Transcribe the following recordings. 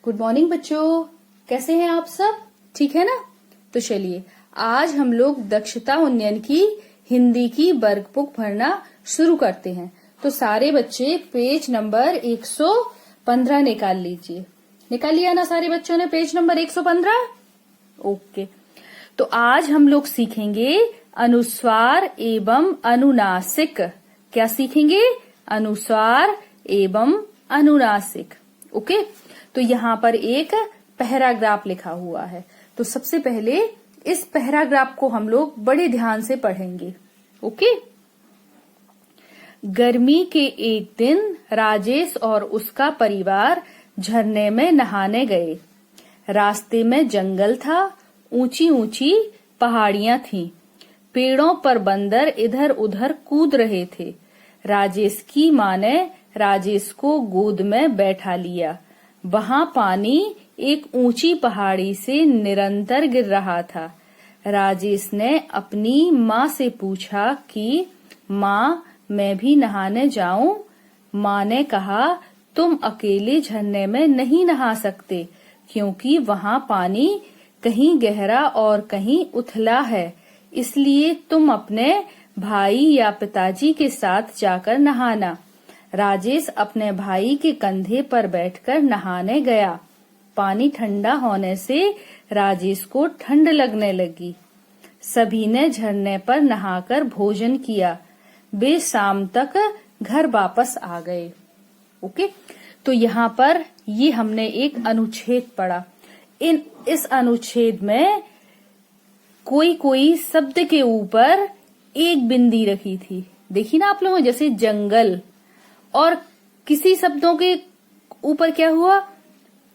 Good morning बच्चों, कैसे हैं आप सब? ठीक है ना? तो चलिए आज हम लोग दक्षता उन्नयन की हिंदी की वर्कबुक भरना शुरू करते हैं। तो सारे बच्चे पेज नंबर 115 निकाल लीजिए। निकाल लिया ना सारे बच्चों ने पेज नंबर 115? ओके। तो आज हम लोग सीखेंगे अनुस्वार एवं अनुनासिक। क्या सीखेंगे? अनुस्वार एवं अनुनासिक। ओके। तो यहाँ पर एक पैराग्राफ लिखा हुआ है। तो सबसे पहले इस पैराग्राफ को हम लोग बड़े ध्यान से पढ़ेंगे। ओके। गर्मी के एक दिन राजेश और उसका परिवार झरने में नहाने गए। रास्ते में जंगल था, ऊंची ऊंची पहाड़ियां थीं। पेड़ों पर बंदर इधर उधर कूद रहे थे। राजेश की माँ ने राजेश को गोद में बैठा लिया। वहां पानी एक ऊंची पहाड़ी से निरंतर गिर रहा था। राजेश ने अपनी माँ से पूछा कि माँ, मैं भी नहाने जाऊं? माँ ने कहा, तुम अकेले झरने में नहीं नहा सकते, क्योंकि वहां पानी कहीं गहरा और कहीं उथला है। इसलिए तुम अपने भाई या पिताजी के साथ जाकर नहाना। राजेश अपने भाई के कंधे पर बैठकर नहाने गया। पानी ठंडा होने से राजेश को ठंड लगने लगी। सभी ने झरने पर नहाकर भोजन किया। वे शाम तक घर वापस आ गए। ओके। तो यहाँ पर ये हमने एक अनुच्छेद पढ़ा। इस अनुच्छेद में कोई कोई शब्द के ऊपर एक बिंदी रखी थी। देखी ना आप लोगों, जैसे जंगल, और किसी शब्दों के ऊपर क्या हुआ?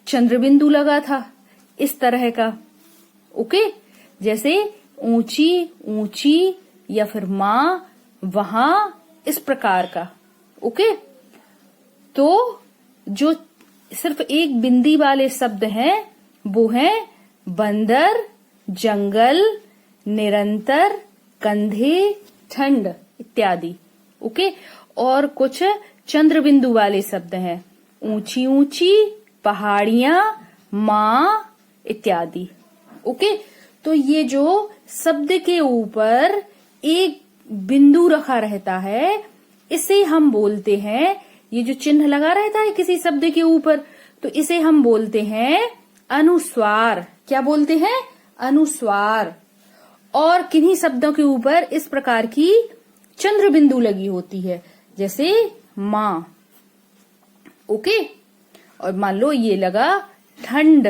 चंद्रबिंदु लगा था, इस तरह का। ओके। जैसे ऊंची ऊंची या फिर माँ, वहां, इस प्रकार का। ओके। तो जो सिर्फ एक बिंदी वाले शब्द हैं वो हैं बंदर, जंगल, निरंतर, कंधे, ठंड इत्यादि। ओके। और कुछ चंद्रबिंदु वाले शब्द हैं ऊंची ऊंची, पहाड़ियां, माँ इत्यादि। ओके। तो ये जो शब्द के ऊपर एक बिंदु रखा रहता है, इसे हम बोलते हैं, ये जो चिन्ह लगा रहता है किसी शब्द के ऊपर, तो इसे हम बोलते हैं अनुस्वार। क्या बोलते हैं? अनुस्वार। और किन्हीं शब्दों के ऊपर इस प्रकार की चंद्र बिंदु लगी होती है, जैसे माँ। ओके। और मान लो ये लगा ठंड,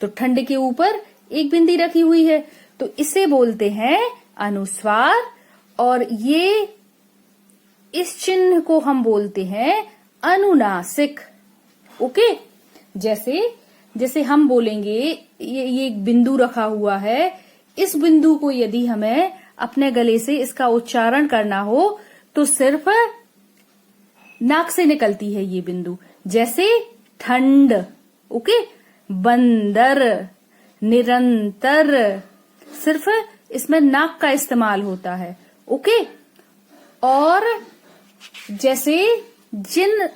तो ठंड के ऊपर एक बिंदी रखी हुई है, तो इसे बोलते हैं अनुस्वार। और ये इस चिन्ह को हम बोलते हैं अनुनासिक। ओके। जैसे हम बोलेंगे ये एक बिंदु रखा हुआ है, इस बिंदु को यदि हमें अपने गले से इसका उच्चारण करना हो तो सिर्फ नाक से निकलती है ये बिंदु। जैसे ठंड। ओके। बंदर, निरंतर, सिर्फ इसमें नाक का इस्तेमाल होता है। ओके। और जैसे जिन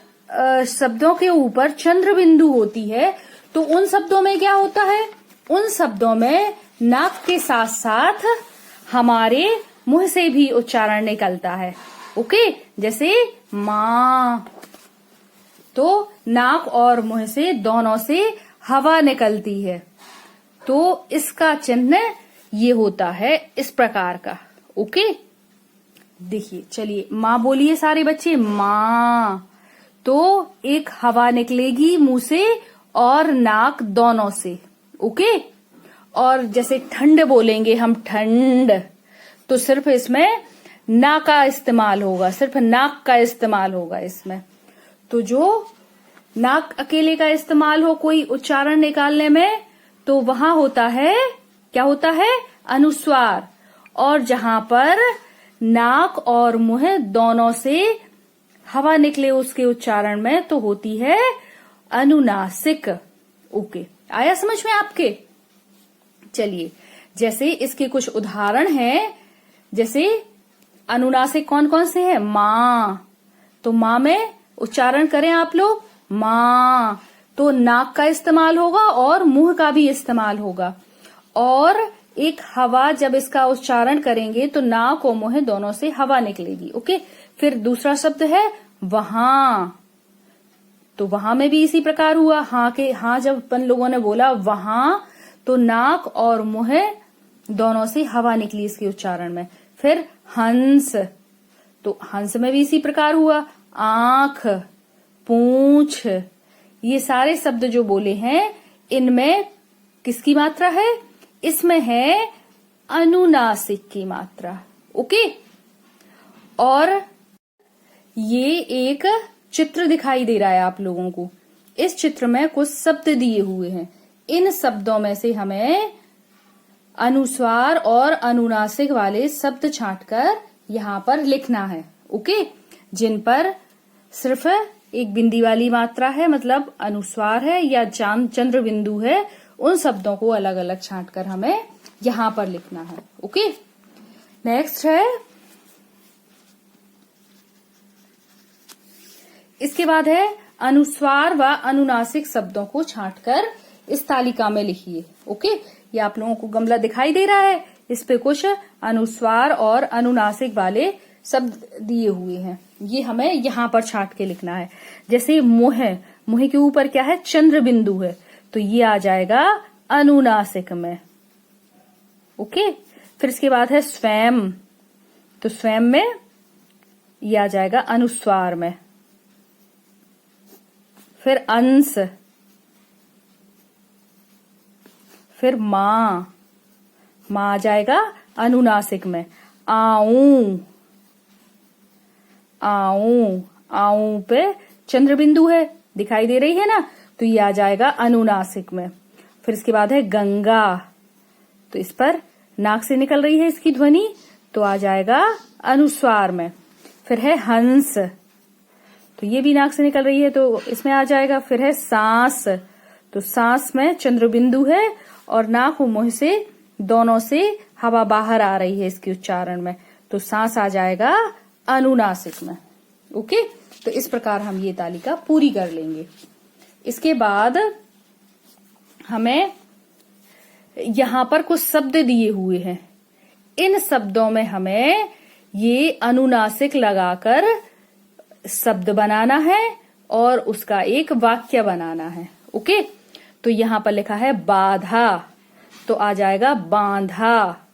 शब्दों के ऊपर चंद्र बिंदु होती है, तो उन शब्दों में क्या होता है? उन शब्दों में नाक के साथ साथ हमारे मुंह से भी उच्चारण निकलता है। ओके। जैसे माँ, तो नाक और मुंह से दोनों से हवा निकलती है, तो इसका चिन्ह ये होता है इस प्रकार का। ओके। देखिए, चलिए माँ बोलिए सारे बच्चे, माँ। तो एक हवा निकलेगी मुंह से और नाक दोनों से। ओके। और जैसे ठंड बोलेंगे हम, ठंड, तो सिर्फ इसमें ना का इस्तेमाल होगा, सिर्फ नाक का इस्तेमाल होगा इसमें। तो जो नाक अकेले का इस्तेमाल हो कोई उच्चारण निकालने में, तो वहां होता है, क्या होता है? अनुस्वार। और जहां पर नाक और मुंह दोनों से हवा निकले उसके उच्चारण में, तो होती है अनुनासिक। ओके। आया समझ में आपके? चलिए, जैसे इसके कुछ उदाहरण हैं। जैसे अनुनासिक कौन कौन से हैं? माँ। तो माँ में उच्चारण करें आप लोग, माँ। तो नाक का इस्तेमाल होगा और मुंह का भी इस्तेमाल होगा। और एक हवा, जब इसका उच्चारण करेंगे तो नाक और मुंह दोनों से हवा निकलेगी। ओके। फिर दूसरा शब्द है वहां। तो वहां में भी इसी प्रकार हुआ। हाँ जब अपन लोगों ने बोला वहां, तो नाक और मुंह दोनों से हवा निकली इसके उच्चारण में। फिर हंस, तो हंस में भी इसी प्रकार हुआ। आंख, पूंछ, ये सारे शब्द जो बोले हैं इनमें किसकी मात्रा है? इसमें है अनुनासिक की मात्रा। ओके। और ये एक चित्र दिखाई दे रहा है आप लोगों को। इस चित्र में कुछ शब्द दिए हुए हैं। इन शब्दों में से हमें अनुस्वार और अनुनासिक वाले शब्द छांटकर यहाँ पर लिखना है। ओके। जिन पर सिर्फ एक बिंदी वाली मात्रा है, मतलब अनुस्वार है या चंद्र बिंदु है, उन शब्दों को अलग अलग छांटकर हमें यहाँ पर लिखना है। ओके। नेक्स्ट है, इसके बाद है अनुस्वार व अनुनासिक शब्दों को छांटकर इस तालिका में लिखिए। ओके। ये आप लोगों को गमला दिखाई दे रहा है, इस पे कुछ अनुस्वार और अनुनासिक वाले शब्द दिए हुए हैं। ये हमें यहाँ पर छांट के लिखना है। जैसे मुह, मुह के ऊपर क्या है? चंद्र बिंदु है, तो ये आ जाएगा अनुनासिक में। ओके। फिर इसके बाद है स्वयं, तो स्वयं में ये आ जाएगा अनुस्वार में। फिर अंश, फिर मां, मां आ जाएगा अनुनासिक में। आऊं, आऊं, आऊं पे चंद्र बिंदु है, दिखाई दे रही है ना, तो ये आ जाएगा अनुनासिक में। फिर इसके बाद है गंगा, तो इस पर नाक से निकल रही है इसकी ध्वनि, तो आ जाएगा अनुस्वार में। फिर है हंस, तो ये भी नाक से निकल रही है, तो इसमें आ जाएगा। फिर है सांस, तो सांस में चंद्र बिंदु है और नाक और मुंह से दोनों से हवा बाहर आ रही है इसके उच्चारण में, तो सांस आ जाएगा अनुनासिक में। ओके। तो इस प्रकार हम ये तालिका पूरी कर लेंगे। इसके बाद हमें यहाँ पर कुछ शब्द दिए हुए हैं। इन शब्दों में हमें ये अनुनासिक लगाकर शब्द बनाना है और उसका एक वाक्य बनाना है। ओके। तो यहाँ पर लिखा है बाधा, तो आ जाएगा बांधा।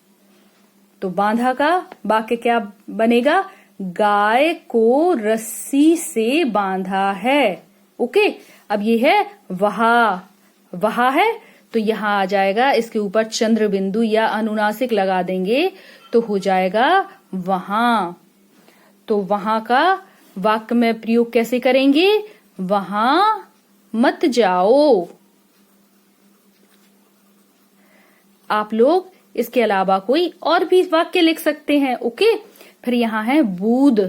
तो बांधा का वाक्य क्या बनेगा? गाय को रस्सी से बांधा है। ओके। अब ये है वहा, वहा है, तो यहाँ आ जाएगा, इसके ऊपर चंद्र बिंदु या अनुनासिक लगा देंगे तो हो जाएगा वहां। तो वहां का वाक्य में प्रयोग कैसे करेंगे? वहां मत जाओ। आप लोग इसके अलावा कोई और भी वाक्य लिख सकते हैं। ओके। फिर यहाँ है बूंद,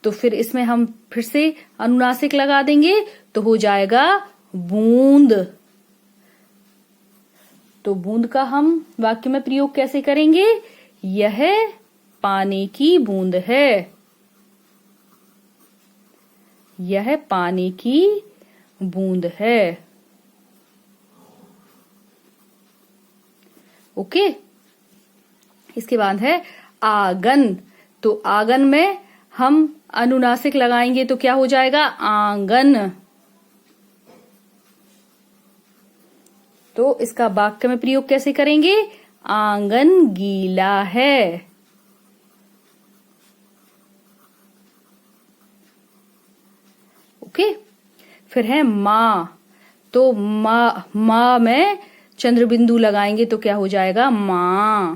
तो फिर इसमें हम फिर से अनुनासिक लगा देंगे तो हो जाएगा बूंद। तो बूंद का हम वाक्य में प्रयोग कैसे करेंगे? यह पानी की बूंद है, यह पानी की बूंद है। ओके। इसके बाद है आंगन, तो आंगन में हम अनुनासिक लगाएंगे तो क्या हो जाएगा? आंगन। तो इसका वाक्य में प्रयोग कैसे करेंगे? आंगन गीला है। ओके। फिर है मां, तो मां में चंद्र बिंदु लगाएंगे तो क्या हो जाएगा? मां।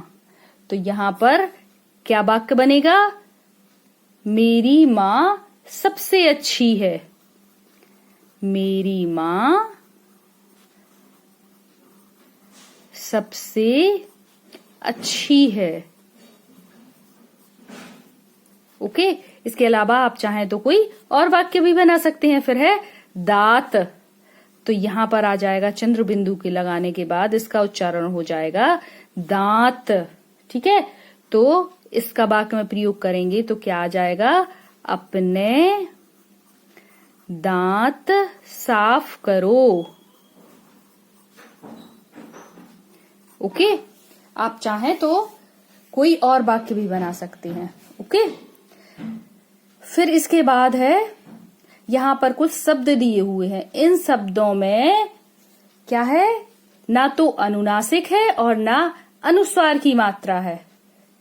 तो यहां पर क्या वाक्य बनेगा? मेरी मां सबसे अच्छी है, मेरी मां सबसे अच्छी है। ओके। इसके अलावा आप चाहें तो कोई और वाक्य भी बना सकते हैं। फिर है दांत, तो यहां पर आ जाएगा चंद्र बिंदु के लगाने के बाद इसका उच्चारण हो जाएगा दांत। ठीक है। तो इसका वाक्य में प्रयोग करेंगे तो क्या आ जाएगा? अपने दांत साफ करो। ओके, आप चाहें तो कोई और वाक्य भी बना सकते हैं। ओके, फिर इसके बाद है, यहाँ पर कुछ शब्द दिए हुए हैं। इन शब्दों में क्या है, ना तो अनुनासिक है और ना अनुस्वार की मात्रा है।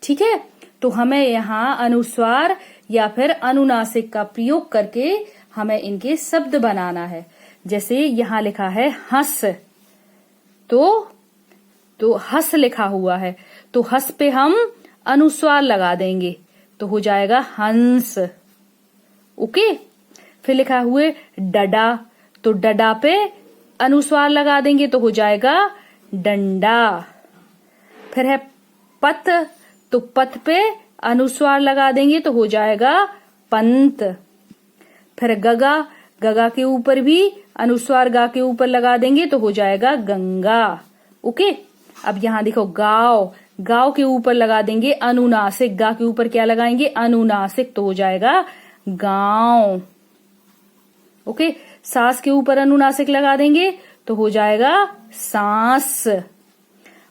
ठीक है, तो हमें यहाँ अनुस्वार या फिर अनुनासिक का प्रयोग करके हमें इनके शब्द बनाना है। जैसे यहाँ लिखा है हंस, तो हंस लिखा हुआ है, तो हंस पे हम अनुस्वार लगा देंगे तो हो जाएगा हंस। ओके, फिर लिखा हुए डडा, तो डडा पे अनुस्वार लगा देंगे तो हो जाएगा डंडा। फिर है पत, तो पत पे अनुस्वार लगा देंगे तो हो जाएगा पंत। फिर गगा, गगा के ऊपर भी अनुस्वार गा के ऊपर लगा देंगे तो हो जाएगा गंगा। ओके, अब यहाँ देखो गाँव, गाँव के ऊपर लगा देंगे अनुनासिक, गा के ऊपर क्या लगाएंगे, अनुनासिक, तो हो जाएगा गाँव। ओके, सास के ऊपर अनुनासिक लगा देंगे तो हो जाएगा सांस।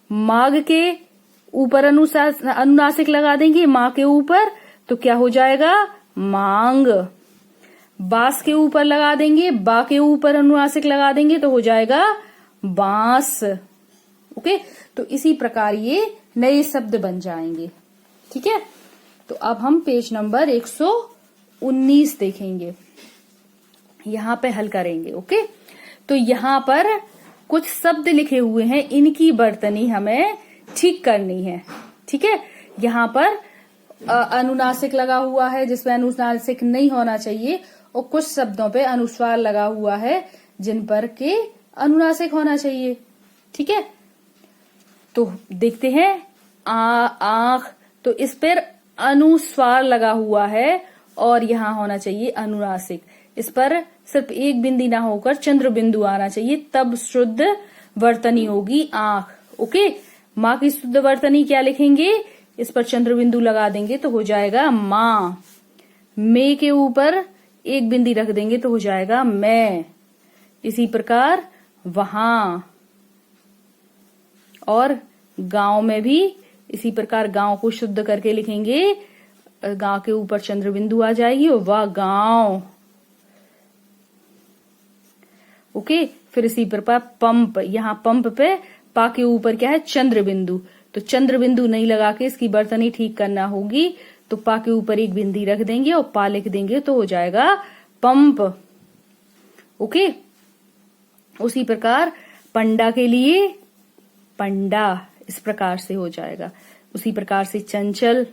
माग के ऊपर अनुनासिक लगा देंगे, माँ के ऊपर, तो क्या हो जाएगा मांग। बास के ऊपर लगा देंगे, बा के ऊपर अनुनासिक लगा देंगे तो हो जाएगा बांस। ओके, तो इसी प्रकार ये नए शब्द बन जाएंगे। ठीक है, तो अब हम पेज नंबर 119 देखेंगे, यहाँ पे हल करेंगे। ओके, तो यहाँ पर कुछ शब्द लिखे हुए हैं, इनकी वर्तनी हमें ठीक करनी है। ठीक है, यहाँ पर अनुनासिक लगा हुआ है जिसमें अनुनासिक नहीं होना चाहिए, और कुछ शब्दों पे अनुस्वार लगा हुआ है जिन पर के अनुनासिक होना चाहिए। ठीक है, तो देखते हैं आंख, तो इस पर अनुस्वार लगा हुआ है और यहाँ होना चाहिए अनुनासिक। इस पर सिर्फ एक बिंदी ना होकर चंद्र बिंदु आना चाहिए, तब शुद्ध वर्तनी होगी आंख। ओके, माँ की शुद्ध वर्तनी क्या लिखेंगे, इस पर चंद्र बिंदु लगा देंगे तो हो जाएगा माँ। मे के ऊपर एक बिंदी रख देंगे तो हो जाएगा मैं। इसी प्रकार वहां, और गांव में भी इसी प्रकार गांव को शुद्ध करके लिखेंगे, गांव के ऊपर चंद्र बिंदु आ जाएगी और वह गांव। ओके, फिर इसी प्रकार पंप, यहाँ पंप पे पा के ऊपर क्या है चंद्र बिंदु, तो चंद्र बिंदु नहीं लगा के इसकी वर्तनी ठीक करना होगी, तो पा के ऊपर एक बिंदी रख देंगे और पा लिख देंगे तो हो जाएगा पंप। ओके, उसी प्रकार पंडा के लिए पंडा, इस प्रकार से हो जाएगा। उसी प्रकार से चंचल,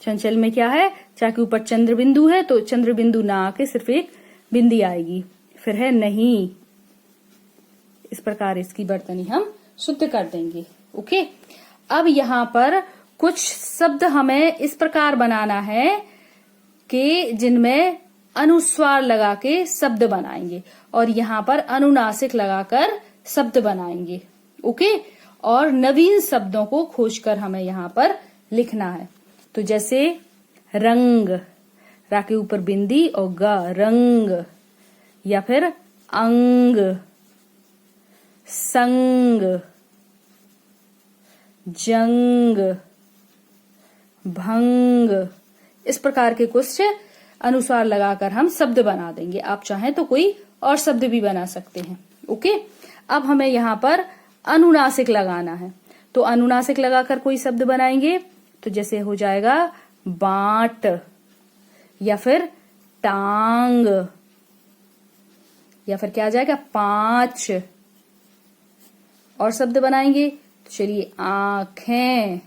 चंचल में क्या है, चा के ऊपर चंद्र बिंदु है तो चंद्र बिंदु ना आके सिर्फ एक बिंदी आएगी। फिर है नहीं, इस प्रकार इसकी वर्तनी हम शुद्ध कर देंगे। ओके, अब यहाँ पर कुछ शब्द हमें इस प्रकार बनाना है कि जिनमें अनुस्वार लगा के शब्द बनाएंगे और यहाँ पर अनुनासिक लगाकर शब्द बनाएंगे। ओके, और नवीन शब्दों को खोजकर हमें यहाँ पर लिखना है। तो जैसे रंग, रा के ऊपर बिंदी और ग, रंग, या फिर अंग, संग, जंग, भंग, इस प्रकार के कुछ अनुस्वार लगाकर हम शब्द बना देंगे। आप चाहें तो कोई और शब्द भी बना सकते हैं। ओके, अब हमें यहाँ पर अनुनासिक लगाना है, तो अनुनासिक लगाकर कोई शब्द बनाएंगे, तो जैसे हो जाएगा बाट, या फिर टांग, या फिर क्या आ जाएगा पांच। और शब्द बनाएंगे तो चलिए आंखें,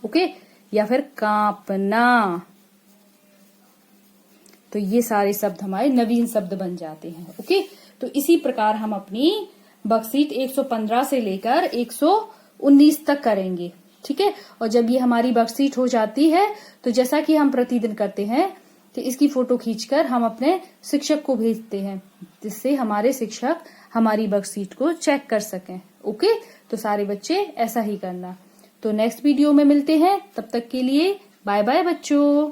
ओके, या फिर कांपना। तो ये सारे शब्द हमारे नवीन शब्द बन जाते हैं। ओके, तो इसी प्रकार हम अपनी वर्कशीट 115 से लेकर 119 तक करेंगे। ठीक है, और जब ये हमारी वर्कशीट हो जाती है तो जैसा कि हम प्रतिदिन करते हैं कि इसकी फोटो खींचकर हम अपने शिक्षक को भेजते हैं, जिससे हमारे शिक्षक हमारी वर्कशीट को चेक कर सकें। ओके, तो सारे बच्चे ऐसा ही करना। तो नेक्स्ट वीडियो में मिलते हैं, तब तक के लिए बाय बाय बच्चों।